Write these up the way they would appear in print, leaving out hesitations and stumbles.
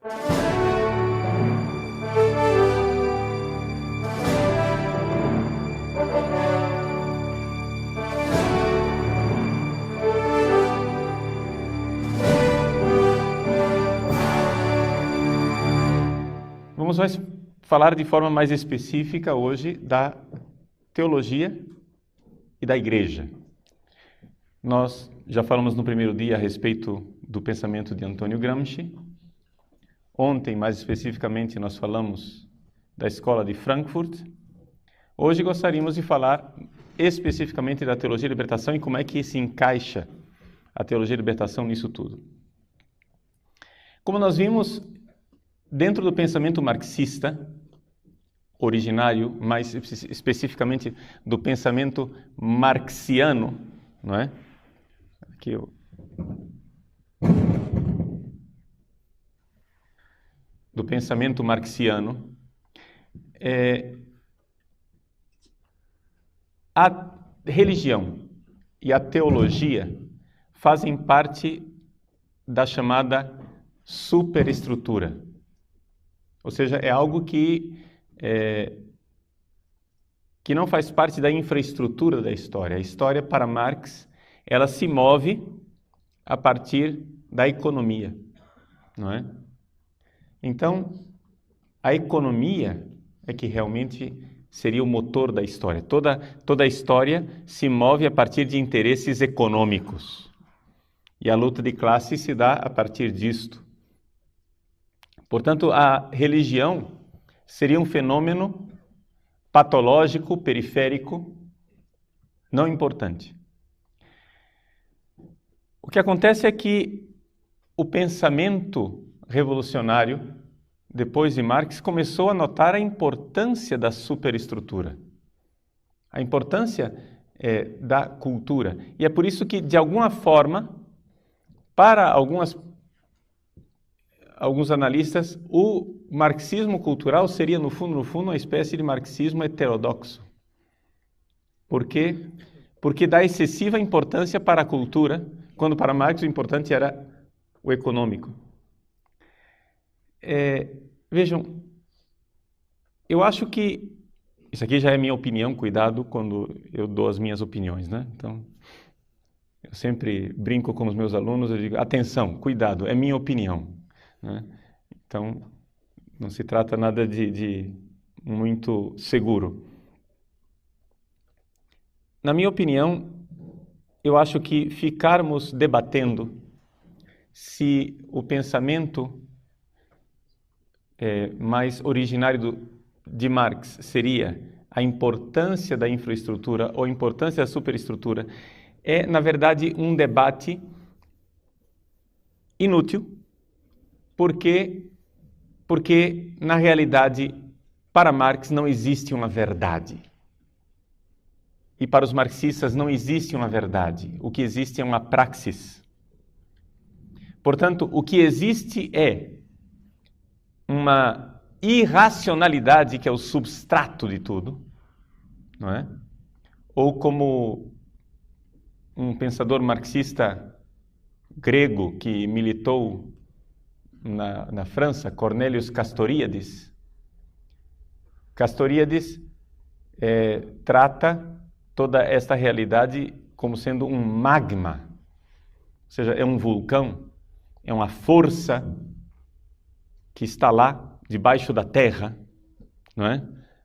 Vamos falar de forma mais específica hoje da teologia e da igreja. Nós já falamos no primeiro dia a respeito do pensamento de Antônio Gramsci. Ontem, mais especificamente, nós falamos da Escola de Frankfurt. Hoje gostaríamos de falar especificamente da teologia da libertação e como é que se encaixa a teologia da libertação nisso tudo. Como nós vimos, dentro do pensamento marxista, originário, mais especificamente do pensamento marxiano, não é? Aqui do pensamento marxiano, a religião e a teologia fazem parte da chamada superestrutura. Ou seja, é algo que não faz parte da infraestrutura da história. A história, para Marx, ela se move a partir da economia, não é? Então, a economia é que realmente seria o motor da história. Toda a história se move a partir de interesses econômicos. E a luta de classes se dá a partir disto. Portanto, a religião seria um fenômeno patológico, periférico, não importante. O que acontece é que o pensamento revolucionário, depois de Marx, começou a notar a importância da superestrutura, a importância da cultura. E é por isso que, de alguma forma, para alguns analistas, o marxismo cultural seria, no fundo, uma espécie de marxismo heterodoxo. Por quê? Porque dá excessiva importância para a cultura, quando para Marx o importante era o econômico. Vejam, eu acho que, isso aqui já é minha opinião, cuidado quando eu dou as minhas opiniões, né? Então, eu sempre brinco com os meus alunos, eu digo, atenção, cuidado, é minha opinião. Né? Então, não se trata nada de muito seguro. Na minha opinião, eu acho que ficarmos debatendo se o pensamento mais originário de Marx seria a importância da infraestrutura ou a importância da superestrutura é, na verdade, um debate inútil, porque na realidade, para Marx não existe uma verdade. E para os marxistas não existe uma verdade. O que existe é uma praxis. Portanto, o que existe é uma irracionalidade que é o substrato de tudo, não é? Ou como um pensador marxista grego que militou na França, Cornelius Castoriadis. Castoriadis trata toda esta realidade como sendo um magma, ou seja, é um vulcão, é uma força que está lá debaixo da terra, não é?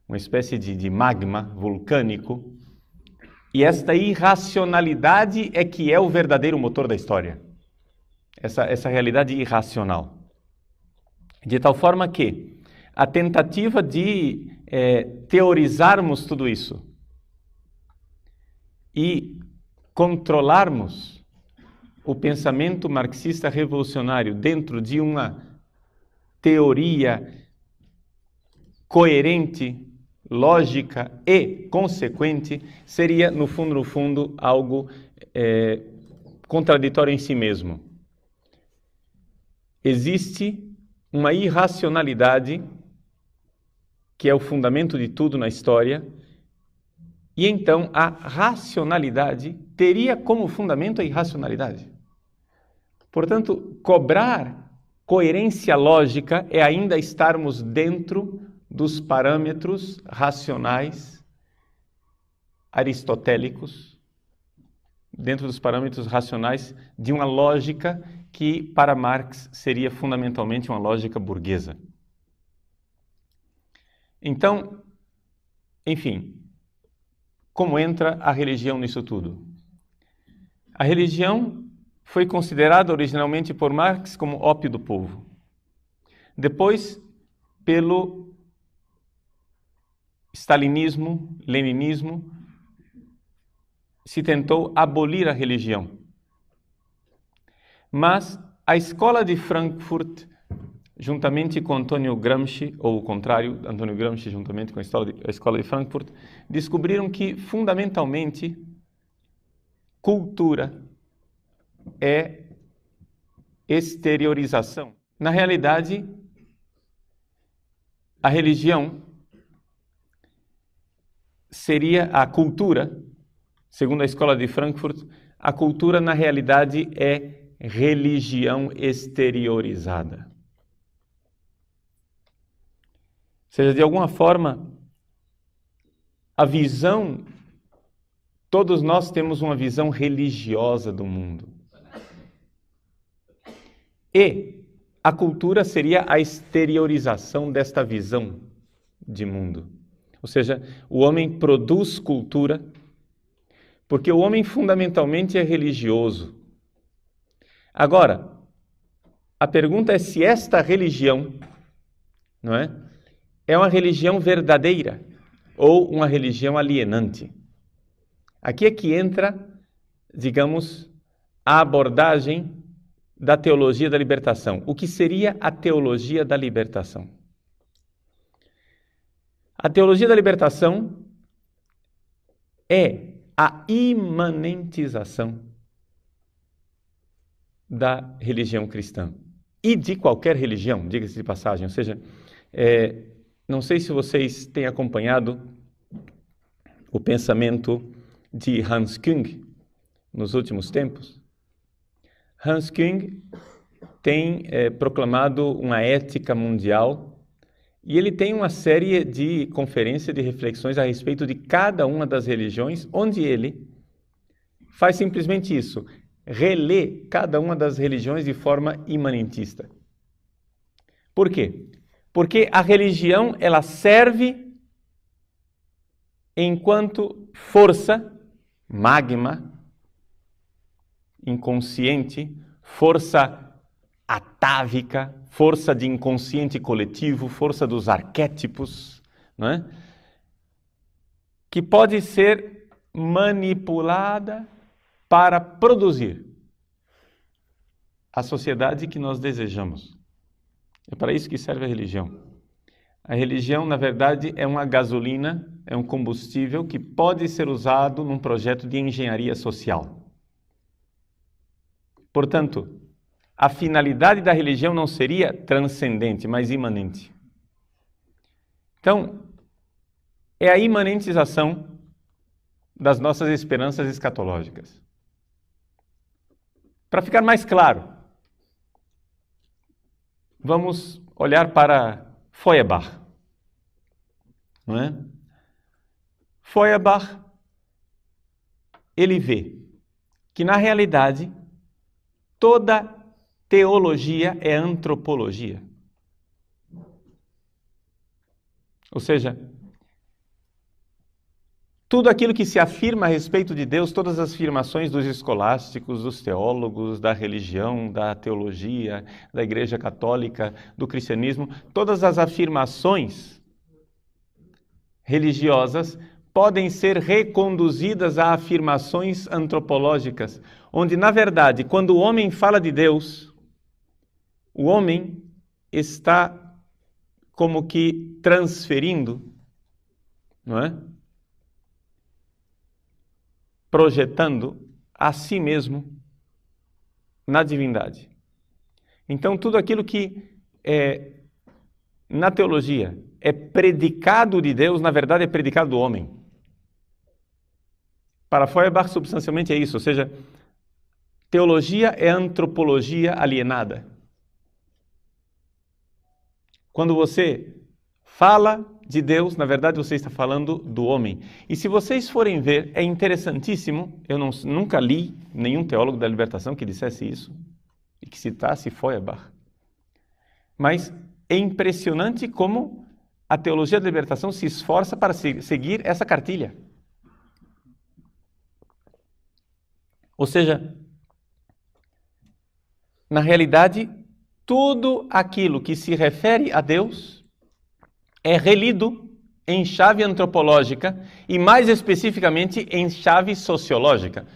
Uma espécie de magma vulcânico. E esta irracionalidade é que é o verdadeiro motor da história. Essa realidade irracional. De tal forma que a tentativa de teorizarmos tudo isso e controlarmos o pensamento marxista revolucionário dentro de uma teoria coerente, lógica e consequente, seria, no fundo, algo contraditório em si mesmo. Existe uma irracionalidade que é o fundamento de tudo na história, e então a racionalidade teria como fundamento a irracionalidade. Portanto, cobrar coerência lógica é ainda estarmos dentro dos parâmetros racionais aristotélicos, dentro dos parâmetros racionais de uma lógica que, para Marx, seria fundamentalmente uma lógica burguesa. Então, enfim, como entra a religião nisso tudo? A religião foi considerada originalmente por Marx como ópio do povo. Depois, pelo stalinismo, leninismo, se tentou abolir a religião. Mas a escola de Frankfurt, juntamente com Antônio Gramsci, ou o contrário, Antônio Gramsci juntamente com a escola de Frankfurt, descobriram que, fundamentalmente, cultura é exteriorização. Na realidade, a religião seria a cultura, segundo a escola de Frankfurt, a cultura na realidade é religião exteriorizada. Ou seja, de alguma forma, a visão, todos nós temos uma visão religiosa do mundo. E a cultura seria a exteriorização desta visão de mundo. Ou seja, o homem produz cultura porque o homem fundamentalmente é religioso. Agora, a pergunta é se esta religião, não é, é uma religião verdadeira ou uma religião alienante. Aqui é que entra, digamos, a abordagem da teologia da libertação. O que seria a teologia da libertação? A teologia da libertação é a imanentização da religião cristã e de qualquer religião, diga-se de passagem. Ou seja, não sei se vocês têm acompanhado o pensamento de Hans Küng nos últimos tempos. Hans Küng tem proclamado uma ética mundial e ele tem uma série de conferências, de reflexões a respeito de cada uma das religiões, onde ele faz simplesmente isso, relê cada uma das religiões de forma imanentista. Por quê? Porque a religião, ela serve enquanto força, magma, inconsciente, força atávica, força de inconsciente coletivo, força dos arquétipos, não é? Que pode ser manipulada para produzir a sociedade que nós desejamos. É para isso que serve a religião. A religião, na verdade, é uma gasolina, é um combustível que pode ser usado num projeto de engenharia social. Portanto, a finalidade da religião não seria transcendente, mas imanente. Então, é a imanentização das nossas esperanças escatológicas. Para ficar mais claro, vamos olhar para Feuerbach, não é? Feuerbach, ele vê que, na realidade, toda teologia é antropologia. Ou seja, tudo aquilo que se afirma a respeito de Deus, todas as afirmações dos escolásticos, dos teólogos, da religião, da teologia, da Igreja Católica, do cristianismo, todas as afirmações religiosas podem ser reconduzidas a afirmações antropológicas, onde, na verdade, quando o homem fala de Deus, o homem está como que transferindo, não é? Projetando a si mesmo na divindade. Então, tudo aquilo que na teologia é predicado de Deus, na verdade é predicado do homem. Para Feuerbach, substancialmente é isso, ou seja, teologia é antropologia alienada. Quando você fala de Deus, na verdade você está falando do homem. E se vocês forem ver, é interessantíssimo, eu nunca li nenhum teólogo da libertação que dissesse isso, e que citasse Feuerbach. Mas é impressionante como a teologia da libertação se esforça para seguir essa cartilha. Ou seja, na realidade, tudo aquilo que se refere a Deus é relido em chave antropológica e, mais especificamente, em chave sociológica.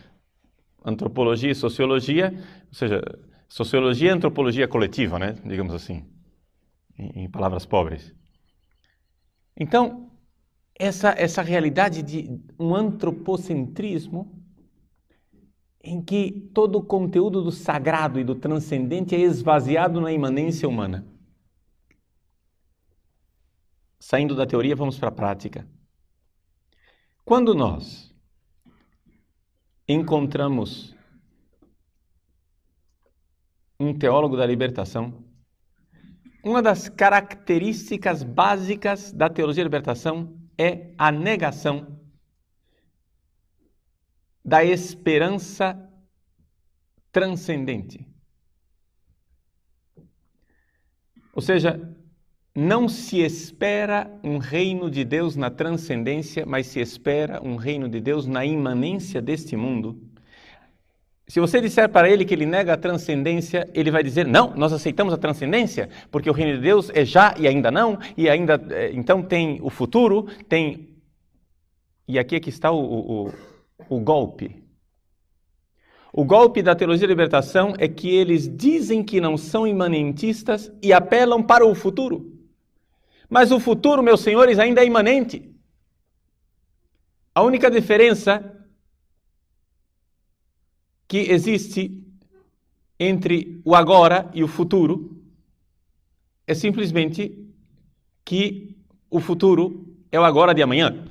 Antropologia e sociologia, ou seja, sociologia e antropologia coletiva, né? Digamos assim, em palavras pobres. Então, essa realidade de um antropocentrismo em que todo o conteúdo do sagrado e do transcendente é esvaziado na imanência humana. Saindo da teoria, vamos para a prática. Quando nós encontramos um teólogo da libertação, uma das características básicas da teologia da libertação é a negação da esperança transcendente. Ou seja, não se espera um reino de Deus na transcendência, mas se espera um reino de Deus na imanência deste mundo. Se você disser para ele que ele nega a transcendência, ele vai dizer, não, nós aceitamos a transcendência, porque o reino de Deus é já e ainda não, e ainda, então tem o futuro, tem... E aqui é que está o golpe. O golpe da teologia da libertação é que eles dizem que não são imanentistas e apelam para o futuro. Mas o futuro, meus senhores, ainda é imanente. A única diferença que existe entre o agora e o futuro é simplesmente que o futuro é o agora de amanhã.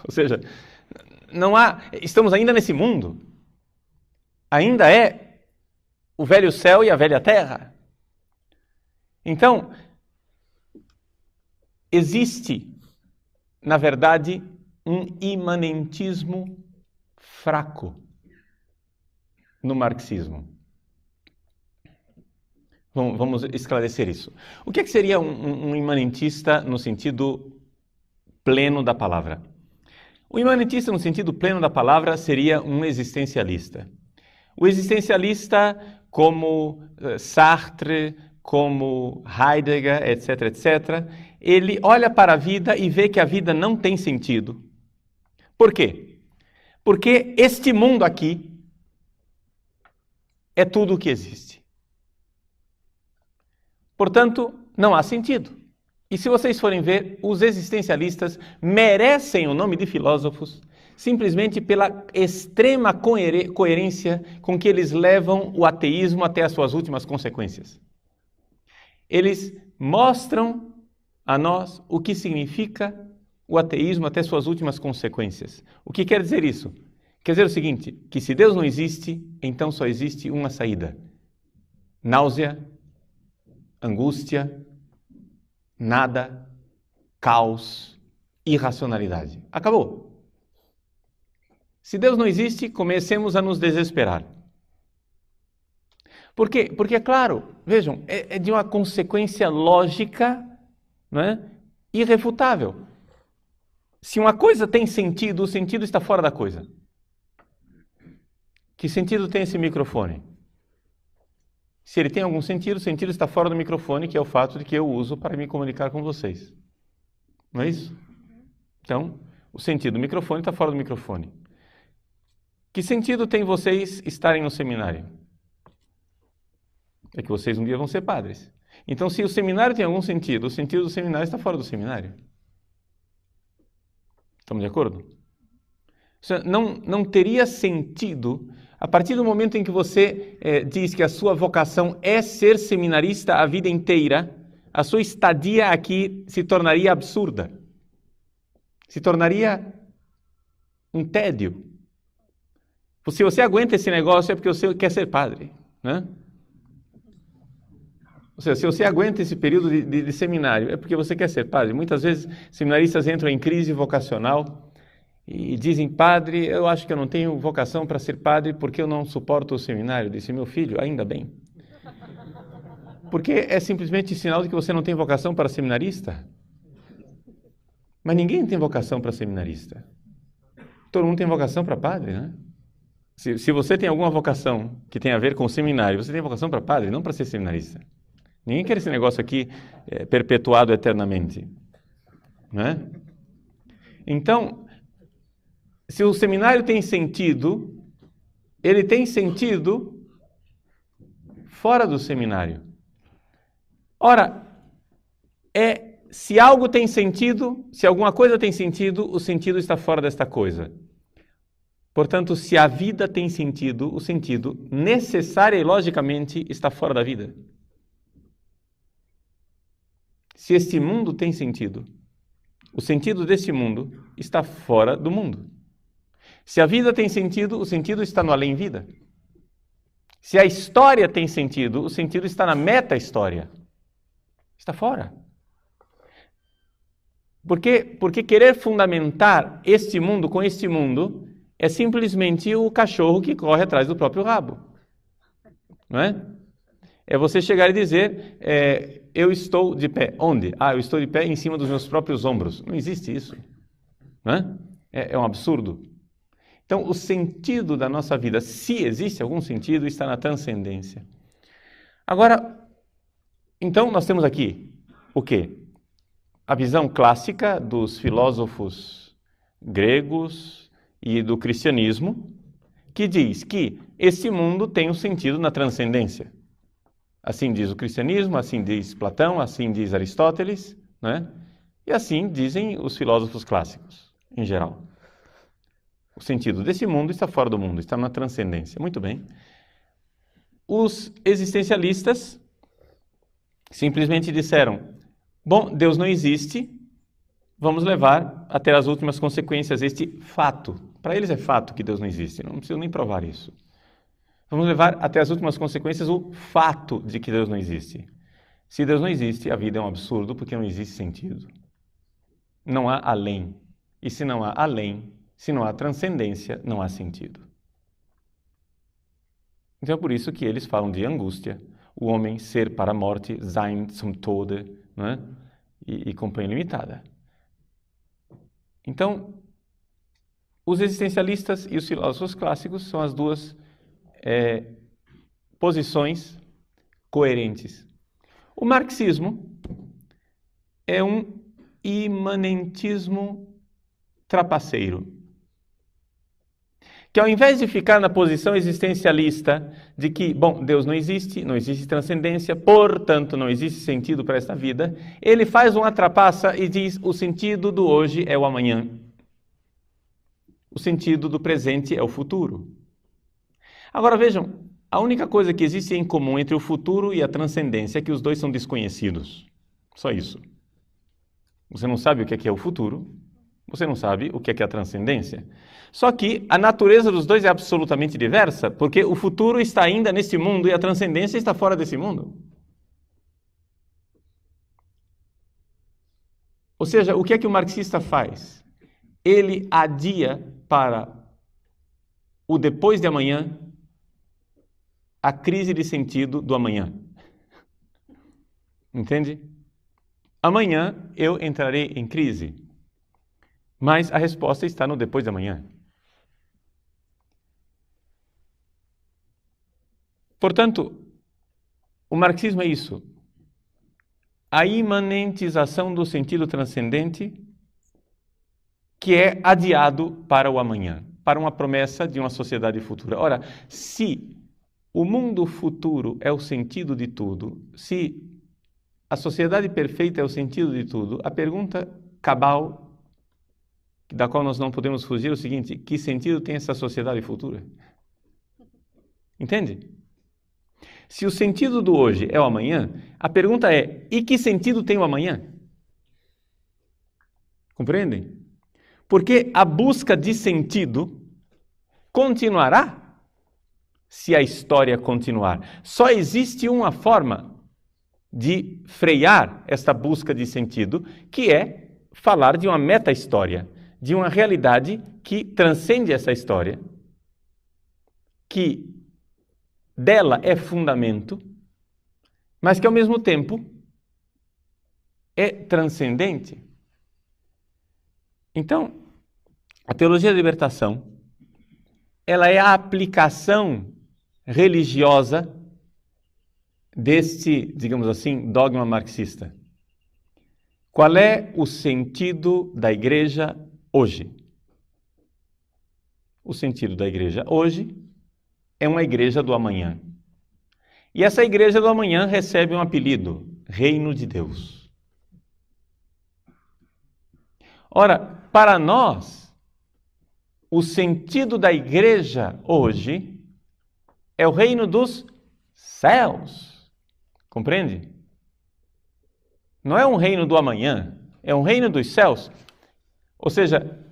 Ou seja, estamos ainda nesse mundo. Ainda é o velho céu e a velha terra. Então, existe, na verdade, um imanentismo fraco no marxismo. Vamos esclarecer isso. O que seria um imanentista no sentido pleno da palavra? O imanentista no sentido pleno da palavra seria um existencialista. O existencialista, como Sartre, como Heidegger, etc., etc., ele olha para a vida e vê que a vida não tem sentido. Por quê? Porque este mundo aqui é tudo o que existe. Portanto, não há sentido. E se vocês forem ver, os existencialistas merecem o nome de filósofos simplesmente pela extrema coerência com que eles levam o ateísmo até as suas últimas consequências. Eles mostram a nós o que significa o ateísmo até suas últimas consequências. O que quer dizer isso? Quer dizer o seguinte, que se Deus não existe, então só existe uma saída. Náusea, angústia, nada, caos, irracionalidade. Acabou. Se Deus não existe, comecemos a nos desesperar. Por quê? Porque, é claro, vejam, é de uma consequência lógica, não é? Irrefutável. Se uma coisa tem sentido, o sentido está fora da coisa. Que sentido tem esse microfone? Se ele tem algum sentido, o sentido está fora do microfone, que é o fato de que eu uso para me comunicar com vocês. Não é isso? Então, o sentido do microfone está fora do microfone. Que sentido tem vocês estarem no seminário? É que vocês um dia vão ser padres. Então, se o seminário tem algum sentido, o sentido do seminário está fora do seminário. Estamos de acordo? Não teria sentido, a partir do momento em que você diz que a sua vocação é ser seminarista a vida inteira, a sua estadia aqui se tornaria absurda. Se tornaria um tédio. Se você aguenta esse negócio é porque você quer ser padre, né? Ou seja, se você aguenta esse período de seminário, é porque você quer ser padre. Muitas vezes, seminaristas entram em crise vocacional e dizem, padre, eu acho que eu não tenho vocação para ser padre porque eu não suporto o seminário. Eu disse, meu filho, ainda bem. Porque é simplesmente sinal de que você não tem vocação para seminarista. Mas ninguém tem vocação para seminarista. Todo mundo tem vocação para padre, né? Se você tem alguma vocação que tem a ver com o seminário, você tem vocação para padre, não para ser seminarista. Ninguém quer esse negócio aqui perpetuado eternamente. Né? Então, se o seminário tem sentido, ele tem sentido fora do seminário. Ora, se algo tem sentido, se alguma coisa tem sentido, o sentido está fora desta coisa. Portanto, se a vida tem sentido, o sentido necessário e logicamente está fora da vida. Se este mundo tem sentido, o sentido deste mundo está fora do mundo. Se a vida tem sentido, o sentido está no além-vida. Se a história tem sentido, o sentido está na meta-história. Está fora. Porque querer fundamentar este mundo com este mundo é simplesmente o cachorro que corre atrás do próprio rabo. Não é? É você chegar e dizer, eu estou de pé. Onde? Eu estou de pé em cima dos meus próprios ombros. Não existe isso. Não é? É um absurdo. Então, o sentido da nossa vida, se existe algum sentido, está na transcendência. Agora, então nós temos aqui o quê? A visão clássica dos filósofos gregos e do cristianismo, que diz que esse mundo tem um sentido na transcendência. Assim diz o cristianismo, assim diz Platão, assim diz Aristóteles, né? E assim dizem os filósofos clássicos, em geral. O sentido desse mundo está fora do mundo, está na transcendência. Muito bem. Os existencialistas simplesmente disseram, bom, Deus não existe, vamos levar até as últimas consequências este fato. Para eles é fato que Deus não existe, não preciso nem provar isso. Vamos levar até as últimas consequências o fato de que Deus não existe. Se Deus não existe, a vida é um absurdo porque não existe sentido. Não há além. E se não há além, se não há transcendência, não há sentido. Então é por isso que eles falam de angústia, o homem ser para a morte, sein zum Tode, né? e companhia limitada. Então, os existencialistas e os filósofos clássicos são as duas posições coerentes. O marxismo é um imanentismo trapaceiro, que ao invés de ficar na posição existencialista de que, bom, Deus não existe transcendência, portanto não existe sentido para esta vida, ele faz uma trapaça e diz, o sentido do hoje é o amanhã. O sentido do presente é o futuro. Agora vejam, a única coisa que existe em comum entre o futuro e a transcendência é que os dois são desconhecidos. Só isso. Você não sabe o que é o futuro, você não sabe o que é a transcendência. Só que a natureza dos dois é absolutamente diversa, porque o futuro está ainda nesse mundo e a transcendência está fora desse mundo. Ou seja, o que é que o marxista faz? Ele adia para o depois de amanhã a crise de sentido do amanhã. Entende? Amanhã eu entrarei em crise, mas a resposta está no depois de amanhã. Portanto, o marxismo é isso. A imanentização do sentido transcendente que é adiado para o amanhã, para uma promessa de uma sociedade futura. Ora, se o mundo futuro é o sentido de tudo, se a sociedade perfeita é o sentido de tudo, a pergunta cabal, da qual nós não podemos fugir, é o seguinte: que sentido tem essa sociedade futura? Entende? Se o sentido do hoje é o amanhã, a pergunta é: e que sentido tem o amanhã? Compreendem? Porque a busca de sentido continuará se a história continuar. Só existe uma forma de frear esta busca de sentido, que é falar de uma meta-história, de uma realidade que transcende essa história, que dela é fundamento, mas que ao mesmo tempo é transcendente. Então, a teologia da libertação, ela é a aplicação religiosa deste, digamos assim, dogma marxista. Qual é o sentido da igreja hoje? O sentido da igreja hoje é uma igreja do amanhã. E essa igreja do amanhã recebe um apelido, Reino de Deus. Ora, para nós, o sentido da igreja hoje é o reino dos céus. Compreende? Não é um reino do amanhã, é um reino dos céus. Ou seja,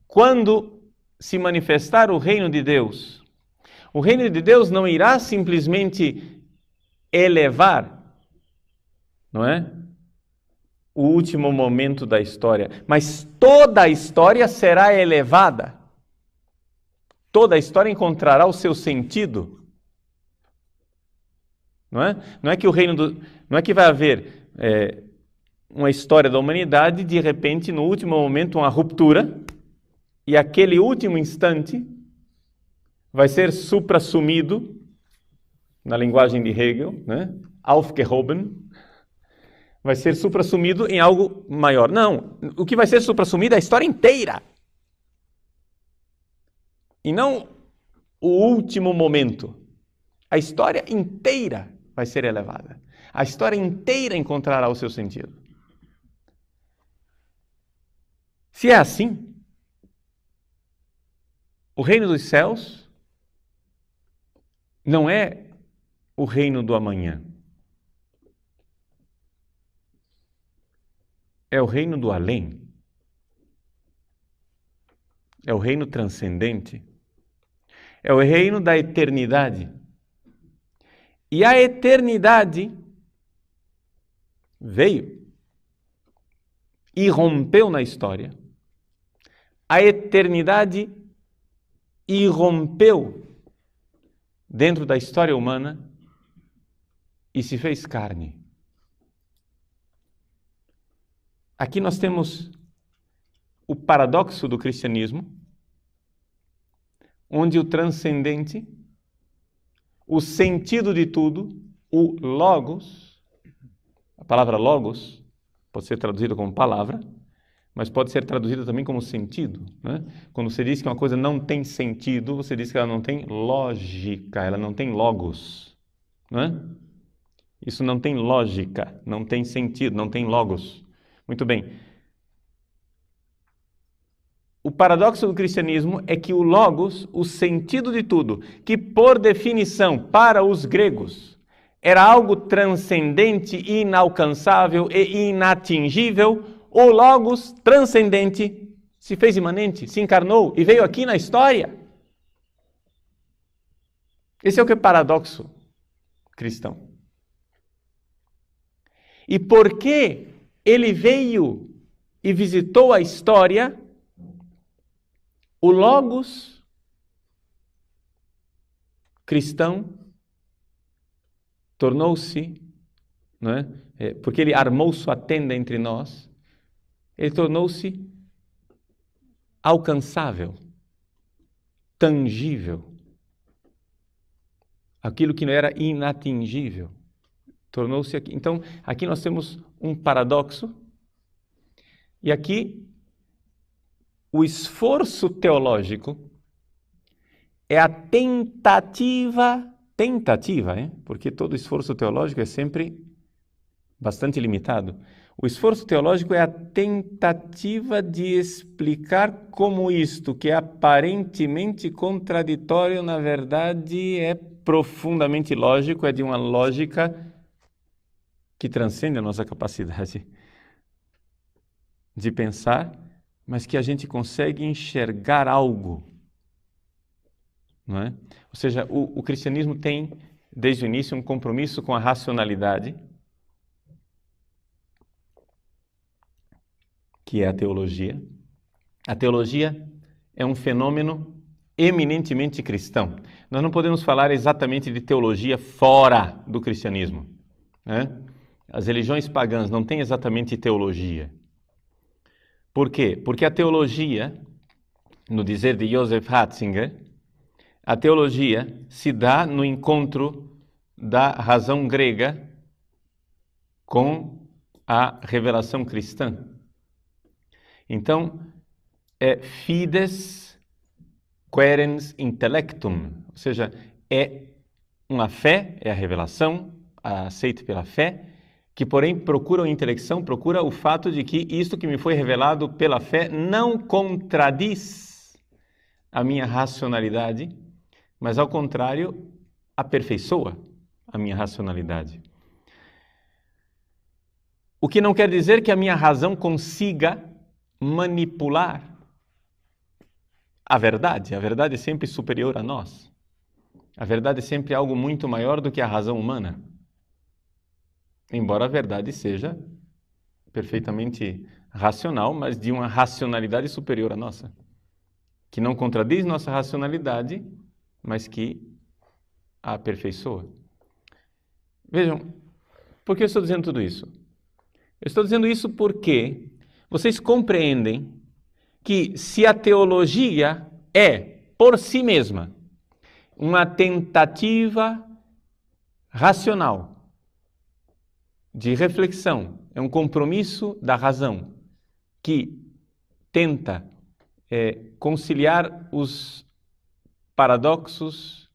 quando se manifestar o reino de Deus, o reino de Deus não irá simplesmente elevar, não é? O último momento da história, mas toda a história será elevada. Toda a história encontrará o seu sentido. Não é? Não é que o reino não é que vai haver uma história da humanidade, de repente, no último momento, uma ruptura, e aquele último instante vai ser suprassumido, na linguagem de Hegel, né? Aufgehoben, vai ser suprassumido em algo maior. Não, o que vai ser suprassumido é a história inteira. E não o último momento. A história inteira vai ser elevada. A história inteira encontrará o seu sentido. Se é assim, o reino dos céus não é o reino do amanhã. É o reino do além. É o reino transcendente. É o reino da eternidade. E a eternidade veio e rompeu na história. A eternidade irrompeu dentro da história humana e se fez carne. Aqui nós temos o paradoxo do cristianismo, onde o transcendente, o sentido de tudo, o logos, a palavra logos pode ser traduzida como palavra, mas pode ser traduzida também como sentido, né? Quando você diz que uma coisa não tem sentido, você diz que ela não tem lógica, ela não tem logos, né? Isso não tem lógica, não tem sentido, não tem logos. Muito bem. O paradoxo do cristianismo é que o logos, o sentido de tudo, que por definição para os gregos era algo transcendente, inalcançável e inatingível, o logos transcendente se fez imanente, se encarnou e veio aqui na história. Esse é o que é paradoxo cristão. E por que ele veio e visitou a história, o logos cristão tornou-se, não é? Porque ele armou sua tenda entre nós, ele tornou-se alcançável, tangível. Aquilo que não era inatingível tornou-se aqui. Então, aqui nós temos um paradoxo, e aqui o esforço teológico é a tentativa, porque todo esforço teológico é sempre bastante limitado. O esforço teológico é a tentativa de explicar como isto, que é aparentemente contraditório, na verdade é profundamente lógico, é de uma lógica que transcende a nossa capacidade de pensar, mas que a gente consegue enxergar algo, não é? Ou seja, o cristianismo tem desde o início, um compromisso com a racionalidade, que é a teologia. A teologia é um fenômeno eminentemente cristão. Nós não podemos falar exatamente de teologia fora do cristianismo, né? As religiões pagãs não têm exatamente teologia. Por quê? Porque a teologia, no dizer de Joseph Ratzinger, a teologia se dá no encontro da razão grega com a revelação cristã. Então, é fides querens intellectum, ou seja, é uma fé, é a revelação, aceita pela fé, que porém procura a intelecção, procura o fato de que isto que me foi revelado pela fé não contradiz a minha racionalidade, mas ao contrário, aperfeiçoa a minha racionalidade. O que não quer dizer que a minha razão consiga manipular a verdade. A verdade é sempre superior a nós. A verdade é sempre algo muito maior do que a razão humana. Embora a verdade seja perfeitamente racional, mas de uma racionalidade superior à nossa, que não contradiz nossa racionalidade, mas que a aperfeiçoa. Vejam, por que eu estou dizendo tudo isso? Eu estou dizendo isso porque vocês compreendem que se a teologia é, por si mesma, uma tentativa racional de reflexão, é um compromisso da razão que tenta conciliar os paradoxos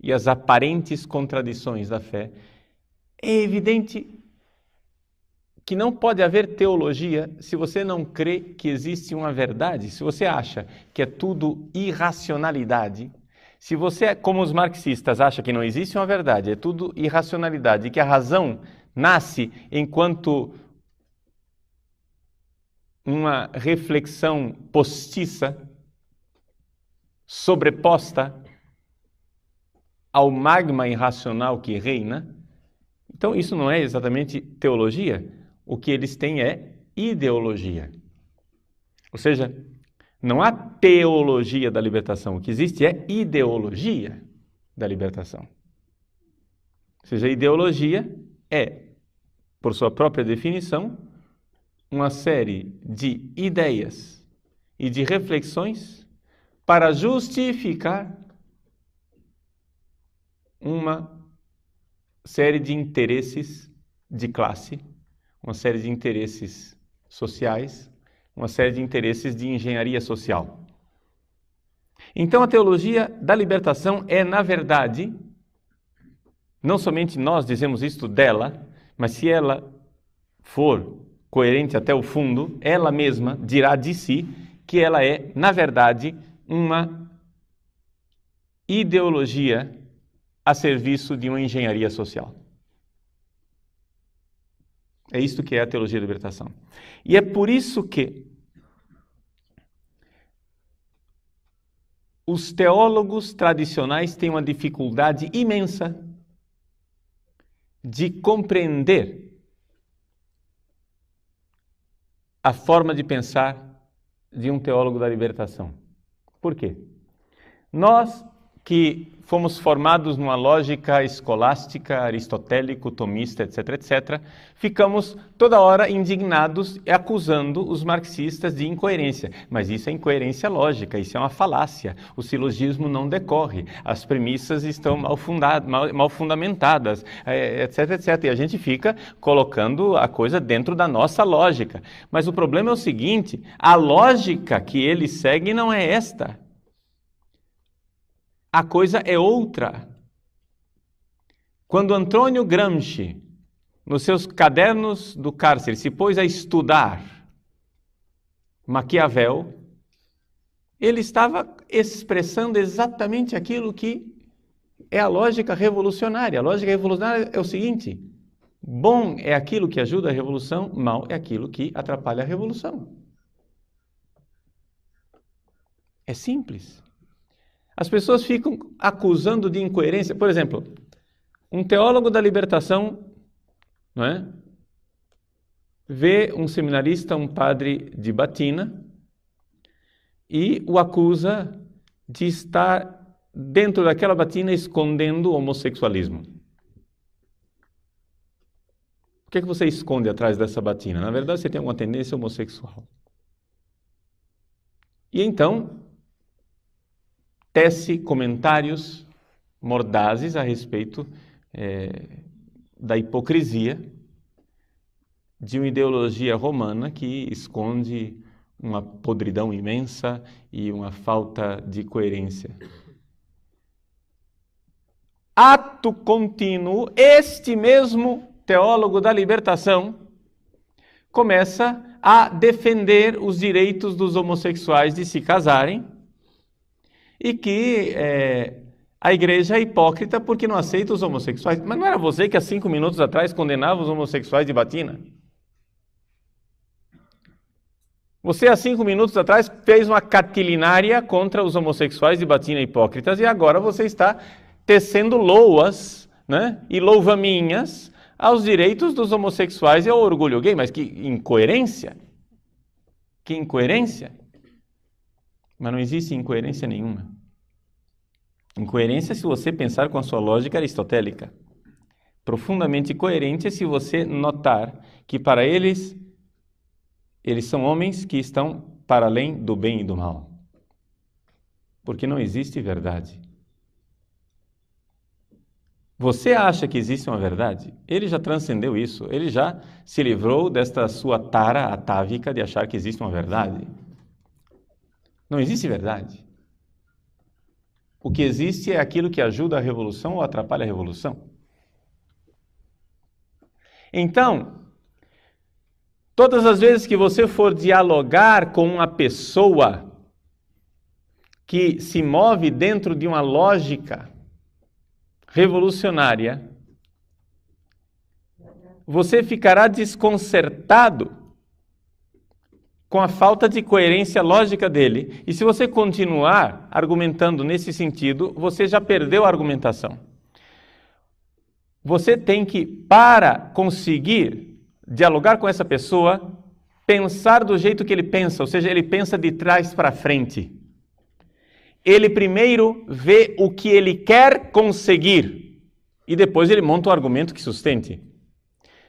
e as aparentes contradições da fé, é evidente que não pode haver teologia se você não crê que existe uma verdade, se você acha que é tudo irracionalidade, se você, como os marxistas, acha que não existe uma verdade, é tudo irracionalidade, e que a razão nasce enquanto uma reflexão postiça, sobreposta ao magma irracional que reina, então isso não é exatamente teologia. O que eles têm é ideologia. Ou seja, não há teologia da libertação. O que existe é ideologia da libertação. Ou seja, a ideologia é, por sua própria definição, uma série de ideias e de reflexões para justificar uma série de interesses de classe, uma série de interesses sociais, uma série de interesses de engenharia social. Então a teologia da libertação é, na verdade, não somente nós dizemos isto dela, mas se ela for coerente até o fundo, ela mesma dirá de si que ela é, na verdade, uma ideologia a serviço de uma engenharia social. É isto que é a teologia da libertação. E é por isso que os teólogos tradicionais têm uma dificuldade imensa de compreender a forma de pensar de um teólogo da libertação. Por quê? Nós que fomos formados numa lógica escolástica, aristotélico, tomista, etc., etc., ficamos toda hora indignados e acusando os marxistas de incoerência. Mas isso é incoerência lógica, isso é uma falácia. O silogismo não decorre, as premissas estão mal fundamentadas, etc., etc. E a gente fica colocando a coisa dentro da nossa lógica. Mas o problema é o seguinte, a lógica que eles seguem não é esta. A coisa é outra. Quando Antônio Gramsci, nos seus cadernos do cárcere, se pôs a estudar Maquiavel, ele estava expressando exatamente aquilo que é a lógica revolucionária. A lógica revolucionária é o seguinte: bom é aquilo que ajuda a revolução, mal é aquilo que atrapalha a revolução. É simples. As pessoas ficam acusando de incoerência. Por exemplo, Um teólogo da libertação, não é? Vê um seminarista, um padre de batina, e o acusa de estar dentro daquela batina escondendo o homossexualismo. O que é que você esconde atrás dessa batina? Na verdade, você tem alguma tendência homossexual. E então, tece comentários mordazes a respeito da hipocrisia de uma ideologia romana que esconde uma podridão imensa e uma falta de coerência. Ato contínuo, este mesmo teólogo da libertação começa a defender os direitos dos homossexuais de se casarem e que a igreja é hipócrita porque não aceita os homossexuais. Mas não era você que há 5 minutos atrás condenava os homossexuais de batina? Você há 5 minutos atrás fez uma catilinária contra os homossexuais de batina hipócritas e agora você está tecendo loas, né, e louvaminhas aos direitos dos homossexuais e ao orgulho gay. Mas que incoerência! Que incoerência! Mas não existe incoerência nenhuma. Incoerência é se você pensar com a sua lógica aristotélica. Profundamente coerente é se você notar que para eles são homens que estão para além do bem e do mal. Porque não existe verdade. Você acha que existe uma verdade? Ele já transcendeu isso. Ele já se livrou desta sua tara atávica de achar que existe uma verdade. Não existe verdade. O que existe é aquilo que ajuda a revolução ou atrapalha a revolução. Então, todas as vezes que você for dialogar com uma pessoa que se move dentro de uma lógica revolucionária, você ficará desconcertado com a falta de coerência lógica dele. E se você continuar argumentando nesse sentido, você já perdeu a argumentação. Você tem que, para conseguir dialogar com essa pessoa, pensar do jeito que ele pensa, ou seja, ele pensa de trás para frente. Ele primeiro vê o que ele quer conseguir e depois ele monta um argumento que sustente.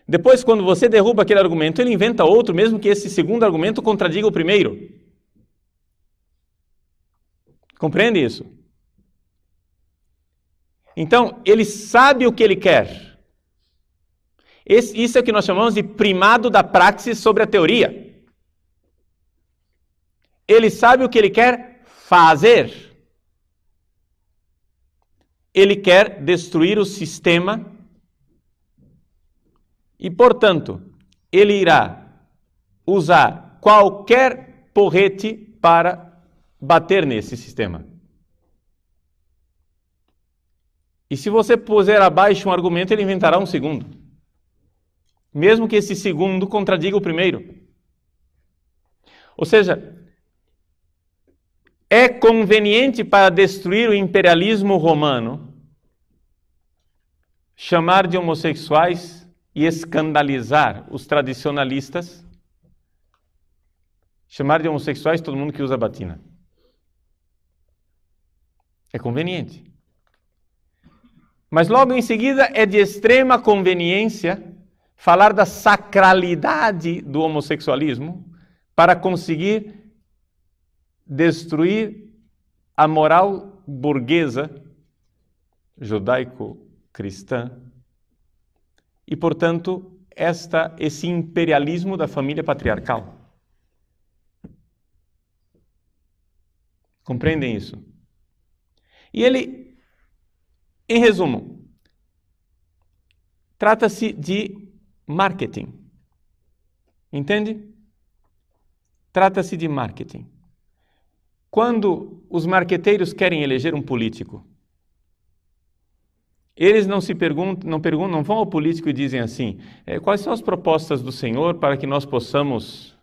Depois, quando você derruba aquele argumento, ele inventa outro, mesmo que esse segundo argumento contradiga o primeiro. Compreende isso? Então, ele sabe o que ele quer. Isso é o que nós chamamos de primado da praxis sobre a teoria. Ele sabe o que ele quer fazer. Ele quer destruir o sistema e, portanto, ele irá usar qualquer porrete para bater nesse sistema. E se você puser abaixo um argumento, ele inventará um segundo. Mesmo que esse segundo contradiga o primeiro. Ou seja, é conveniente para destruir o imperialismo romano chamar de homossexuais e escandalizar os tradicionalistas, chamar de homossexuais todo mundo que usa batina. É conveniente. Mas logo em seguida é de extrema conveniência falar da sacralidade do homossexualismo para conseguir destruir a moral burguesa judaico-cristã e, portanto, esse imperialismo da família patriarcal. Compreendem isso? E ele, em resumo, trata-se de marketing. Entende? Trata-se de marketing. Quando os marqueteiros querem eleger um político, eles não vão ao político e dizem assim, quais são as propostas do Senhor para que nós possamos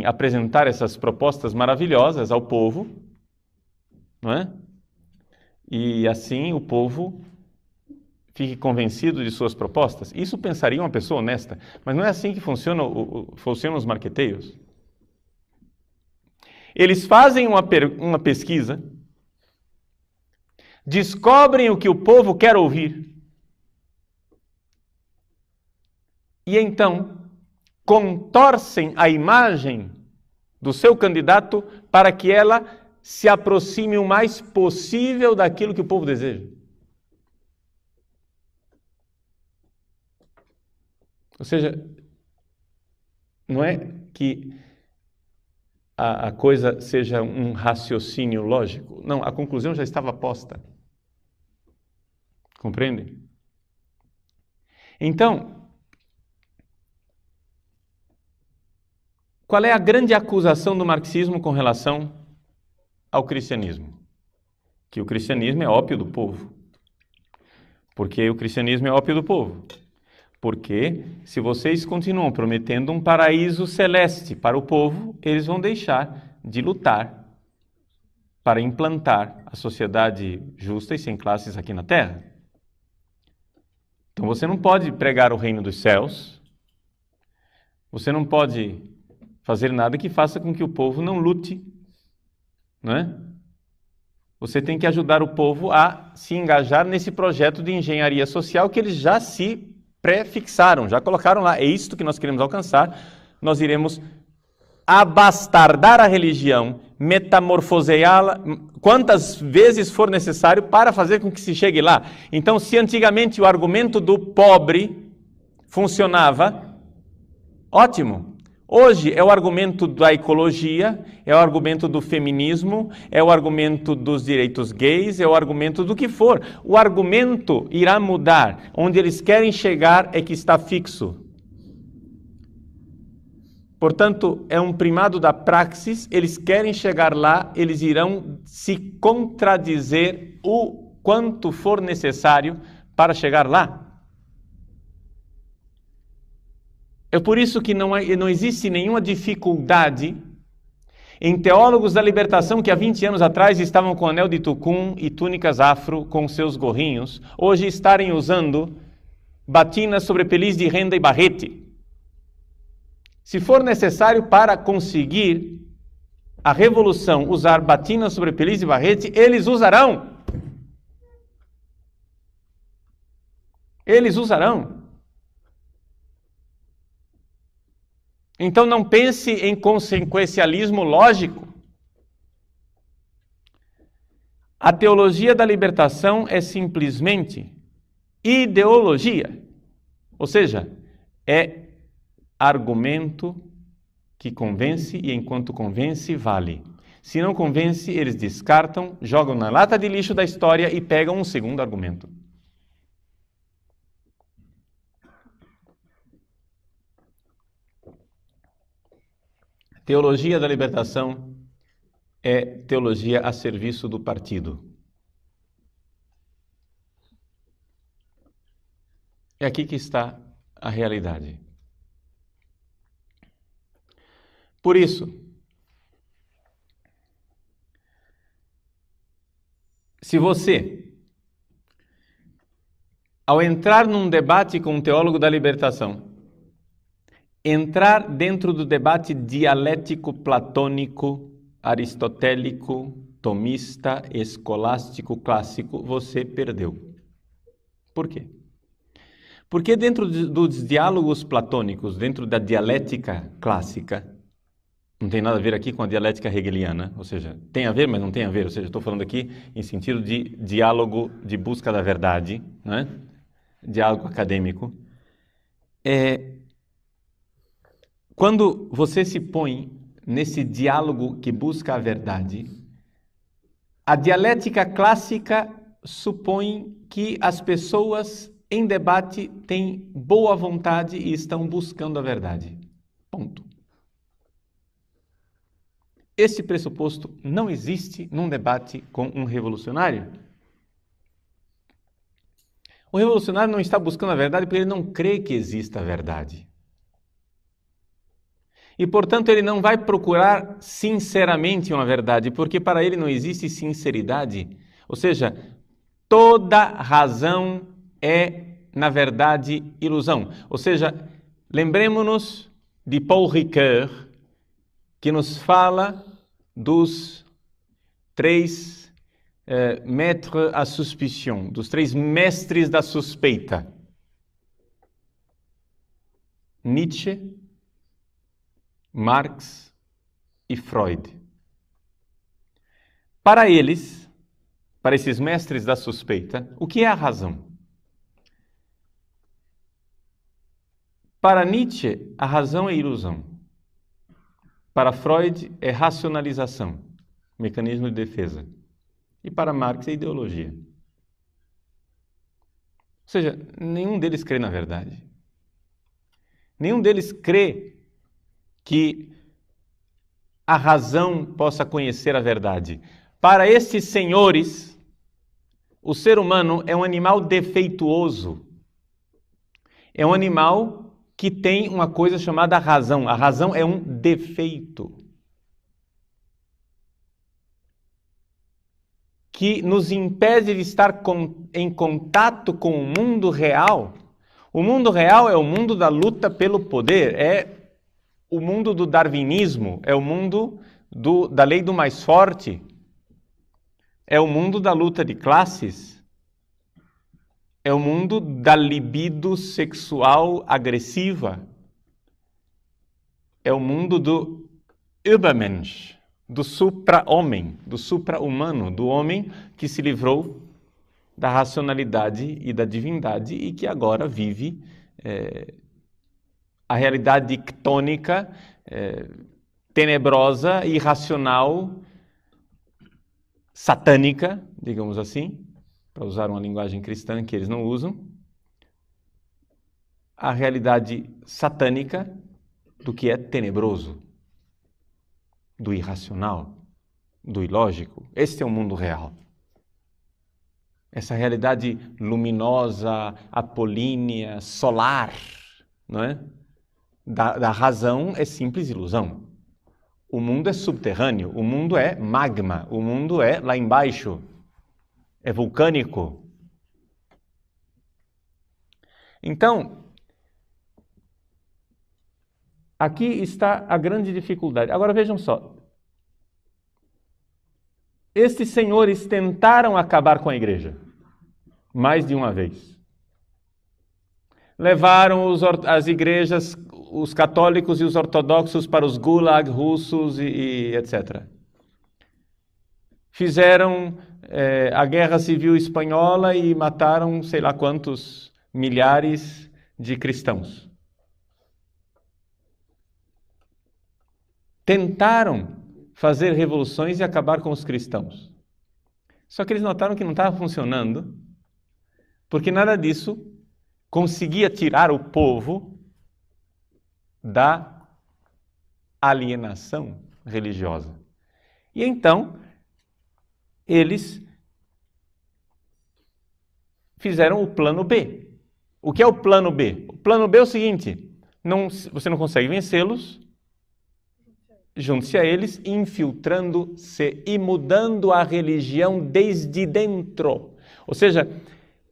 apresentar essas propostas maravilhosas ao povo, não é? E assim o povo fique convencido de suas propostas. Isso pensaria uma pessoa honesta, mas não é assim que funcionam os marqueteiros. Eles fazem uma pesquisa, descobrem o que o povo quer ouvir, e então contorcem a imagem do seu candidato para que ela se aproxime o mais possível daquilo que o povo deseja. Ou seja, não é que a coisa seja um raciocínio lógico. Não, a conclusão já estava posta. Compreende? Então, qual é a grande acusação do marxismo com relação ao cristianismo? Que o cristianismo é ópio do povo. Por que o cristianismo é ópio do povo? Porque se vocês continuam prometendo um paraíso celeste para o povo, eles vão deixar de lutar para implantar a sociedade justa e sem classes aqui na Terra. Então você não pode pregar o reino dos céus, você não pode fazer nada que faça com que o povo não lute, não é? Você tem que ajudar o povo a se engajar nesse projeto de engenharia social que eles já se pré-fixaram, já colocaram lá. É isto que nós queremos alcançar. Nós iremos abastardar a religião, metamorfoseá-la quantas vezes for necessário para fazer com que se chegue lá. Então, se antigamente o argumento do pobre funcionava, ótimo. Hoje é o argumento da ecologia, é o argumento do feminismo, é o argumento dos direitos gays, é o argumento do que for. O argumento irá mudar. Onde eles querem chegar é que está fixo. Portanto, é um primado da praxis, eles querem chegar lá, eles irão se contradizer o quanto for necessário para chegar lá. É por isso que não existe nenhuma dificuldade em teólogos da libertação que há 20 anos atrás estavam com anel de tucum e túnicas afro com seus gorrinhos, hoje estarem usando batinas sobre peliz de renda e barrete. Se for necessário para conseguir a revolução usar batinas sobre peliz de barrete, eles usarão. Eles usarão. Então não pense em consequencialismo lógico. A teologia da libertação é simplesmente ideologia. Ou seja, é argumento que convence e enquanto convence, vale. Se não convence, eles descartam, jogam na lata de lixo da história e pegam um segundo argumento. Teologia da libertação é teologia a serviço do partido. É aqui que está a realidade. Por isso, se você, ao entrar num debate com um teólogo da libertação, entrar dentro do debate dialético platônico, aristotélico, tomista, escolástico, clássico, você perdeu. Por quê? Porque dentro dos diálogos platônicos, dentro da dialética clássica, não tem nada a ver aqui com a dialética hegeliana, ou seja, tem a ver, mas não tem a ver, ou seja, estou falando aqui em sentido de diálogo de busca da verdade, né? Diálogo acadêmico. Quando você se põe nesse diálogo que busca a verdade, a dialética clássica supõe que as pessoas em debate têm boa vontade e estão buscando a verdade. Ponto. Esse pressuposto não existe num debate com um revolucionário. O revolucionário não está buscando a verdade porque ele não crê que exista a verdade. E, portanto, ele não vai procurar sinceramente uma verdade, porque para ele não existe sinceridade. Ou seja, toda razão é, na verdade, ilusão. Ou seja, lembremos-nos de Paul Ricoeur, que nos fala dos três maîtres à suspicion, dos três mestres da suspeita. Nietzsche, Marx e Freud. Para eles, para esses mestres da suspeita, o que é a razão? Para Nietzsche, a razão é ilusão. Para Freud, é racionalização, mecanismo de defesa. E para Marx, é ideologia. Ou seja, nenhum deles crê na verdade. Nenhum deles crê que a razão possa conhecer a verdade. Para estes senhores, o ser humano é um animal defeituoso. É um animal que tem uma coisa chamada razão. A razão é um defeito que nos impede de estar em contato com o mundo real. O mundo real é o mundo da luta pelo poder, é o mundo do darwinismo, é o mundo da lei do mais forte, é o mundo da luta de classes, é o mundo da libido sexual agressiva, é o mundo do Übermensch, do supra-homem, do supra-humano, do homem que se livrou da racionalidade e da divindade e que agora vive a realidade ictônica, tenebrosa, irracional, satânica, digamos assim, para usar uma linguagem cristã que eles não usam, a realidade satânica do que é tenebroso, do irracional, do ilógico. Este é o mundo real. Essa realidade luminosa, apolínea, solar, não é? Da razão é simples ilusão. O mundo é subterrâneo, o mundo é magma, o mundo é lá embaixo, é vulcânico. Então, aqui está a grande dificuldade. Agora vejam só. Estes senhores tentaram acabar com a igreja, mais de uma vez. Levaram as igrejas, os católicos e os ortodoxos para os gulag russos e etc. Fizeram a guerra civil espanhola e mataram sei lá quantos milhares de cristãos. Tentaram fazer revoluções e acabar com os cristãos. Só que eles notaram que não estava funcionando, porque nada disso conseguia tirar o povo da alienação religiosa. E então, eles fizeram o plano B. O que é o plano B? O plano B é o seguinte: você não consegue vencê-los, junte-se a eles, infiltrando-se e mudando a religião desde dentro. Ou seja,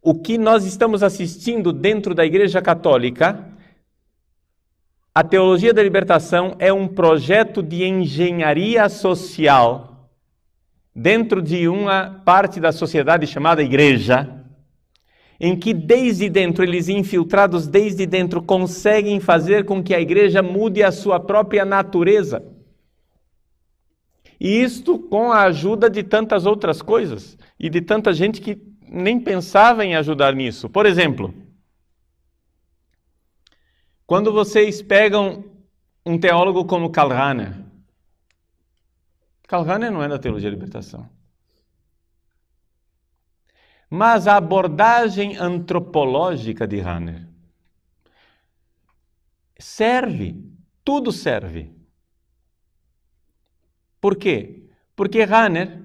o que nós estamos assistindo dentro da Igreja Católica, a teologia da libertação é um projeto de engenharia social dentro de uma parte da sociedade chamada Igreja, em que desde dentro, eles infiltrados desde dentro, conseguem fazer com que a Igreja mude a sua própria natureza. E isto com a ajuda de tantas outras coisas e de tanta gente que nem pensava em ajudar nisso. Por exemplo, quando vocês pegam um teólogo como Karl Rahner não é da teologia da libertação. Mas a abordagem antropológica de Rahner serve, tudo serve. Por quê? Porque Rahner,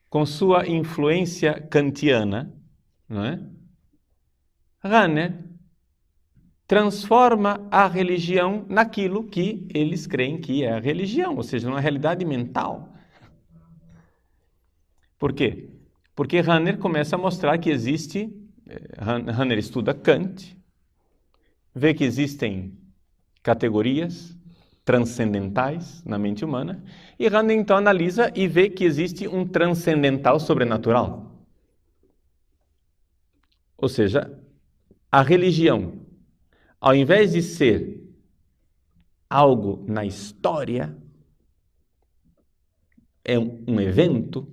com sua influência kantiana, não é? Rahner transforma a religião naquilo que eles creem que é a religião, ou seja, numa realidade mental. Por quê? Porque Rahner começa a mostrar que existe Rahner estuda Kant, vê que existem categorias transcendentais na mente humana, e Rahner então analisa e vê que existe um transcendental sobrenatural. Ou seja, a religião, ao invés de ser algo na história, é um evento,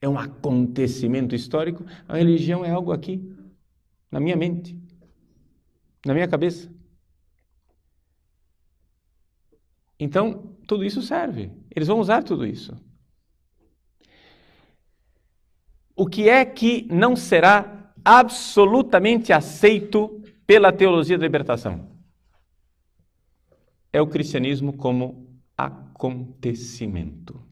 é um acontecimento histórico, a religião é algo aqui, na minha mente, na minha cabeça. Então, tudo isso serve. Eles vão usar tudo isso. O que é que não será absolutamente aceito pela teologia da libertação? É o cristianismo como acontecimento.